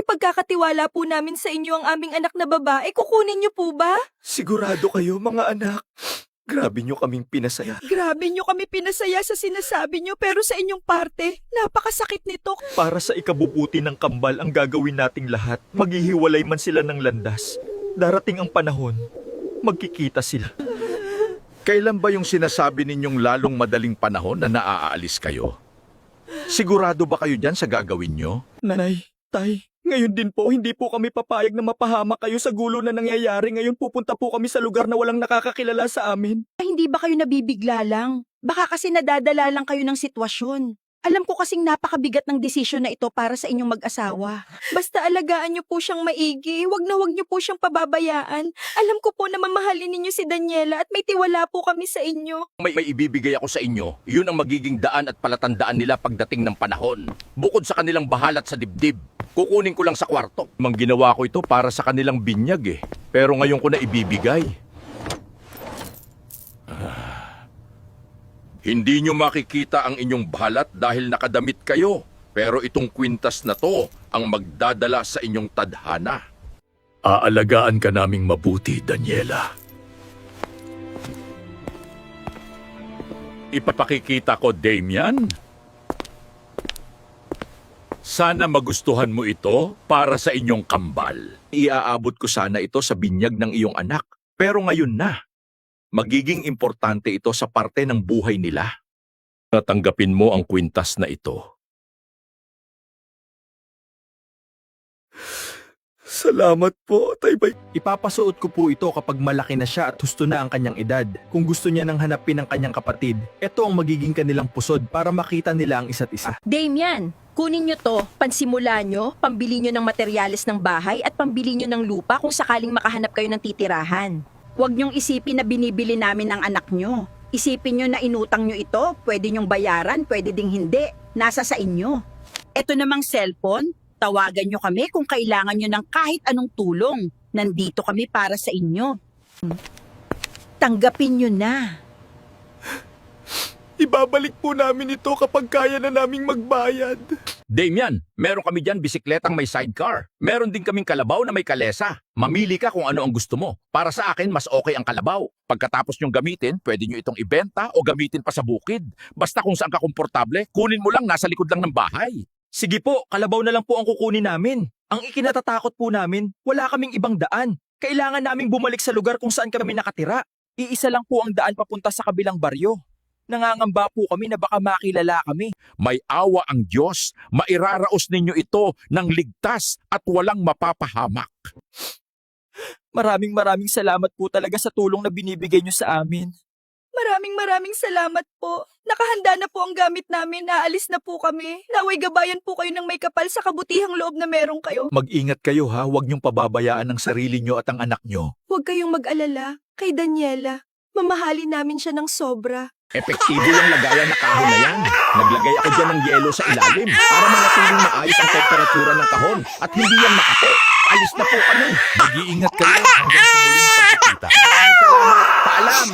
Ipagkakatiwala po namin sa inyo ang aming anak na babae. Kukunin niyo po ba? Sigurado kayo, mga anak. Grabe nyo kaming pinasaya. Grabe niyo kami pinasaya sa sinasabi niyo pero sa inyong parte, napakasakit nito. Para sa ikabubuti ng kambal ang gagawin nating lahat. Maghihiwalay man sila ng landas. Darating ang panahon, magkikita sila. Kailan ba yung sinasabi ninyong lalong madaling panahon na naaalis kayo? Sigurado ba kayo dyan sa gagawin nyo? Nanay, tay, ngayon din po, hindi po kami papayag na mapahamak kayo sa gulo na nangyayari. Ngayon pupunta po kami sa lugar na walang nakakakilala sa amin. Hindi ba kayo nabibigla lang? Baka kasi nadadala lang kayo ng sitwasyon. Alam ko kasing napakabigat ng desisyon na ito para sa inyong mag-asawa. Basta alagaan niyo po siyang maigi, wag niyo po siyang pababayaan. Alam ko po na mamahalin ninyo si Daniela at may tiwala po kami sa inyo. May ibibigay ako sa inyo. Yun ang magiging daan at palatandaan nila pagdating ng panahon. Bukod sa kanilang bahalat sa dibdib, kukunin ko lang sa kwarto. Mang ginawa ko ito para sa kanilang binyag eh. Pero ngayon ko na ibibigay. Hindi nyo makikita ang inyong bahalat dahil nakadamit kayo. Pero itong kwintas na to ang magdadala sa inyong tadhana. Aalagaan ka naming mabuti, Daniela. Ipapakikita ko, Damian. Sana magustuhan mo ito para sa inyong kambal. Iaabot ko sana ito sa binyag ng iyong anak. Pero ngayon na. Magiging importante ito sa parte ng buhay nila. Tatanggapin mo ang kwintas na ito. Salamat po, Taybay. Ipapasuot ko po ito kapag malaki na siya at husto na ang kanyang edad. Kung gusto niya nang hanapin ang kanyang kapatid, ito ang magiging kanilang pusod para makita nila ang isa't isa. Damian, kunin nyo to, pansimula nyo, pambili nyo ng materyales ng bahay at pambili nyo ng lupa kung sakaling makahanap kayo ng titirahan. Huwag nyong isipin na binibili namin ang anak nyo. Isipin nyo na inutang nyo ito, pwede nyong bayaran, pwede ding hindi. Nasa sa inyo. Ito namang cellphone, tawagan nyo kami kung kailangan nyo ng kahit anong tulong. Nandito kami para sa inyo. Tanggapin nyo na. Ibabalik po namin ito kapag kaya na naming magbayad. Damian, meron kami dyan bisikletang may sidecar. Meron din kaming kalabaw na may kalesa. Mamili ka kung ano ang gusto mo. Para sa akin, mas okay ang kalabaw. Pagkatapos nyong gamitin, pwede nyo itong ibenta o gamitin pa sa bukid. Basta kung saan ka komportable, kunin mo lang, nasa likod lang ng bahay. Sige po, kalabaw na lang po ang kukunin namin. Ang ikinatatakot po namin, wala kaming ibang daan. Kailangan naming bumalik sa lugar kung saan kami nakatira. Iisa lang po ang daan papunta sa kabilang baryo. Nangangamba po kami na baka makilala kami. May awa ang Diyos. Mairaraos ninyo ito ng ligtas at walang mapapahamak. Maraming salamat po talaga sa tulong na binibigay niyo sa amin. Maraming salamat po. Nakahanda na po ang gamit namin. Naalis na po kami. Naway gabayan po kayo ng may kapal sa kabutihang loob na meron kayo. Mag-ingat kayo ha, huwag niyong pababayaan ang sarili niyo at ang anak niyo. Huwag kayong mag-alala. Kay Daniela, mamahalin namin siya ng sobra. Epektibo yung lagayan na kahon na yan. Naglagay ako dyan ng yelo sa ilalim para manatiling maayos ang temperatura ng kahon at hindi yan makate. Alis na po kami. Mag-iingat kayo hanggang sa muling pagkikita. Salamat. Paalam.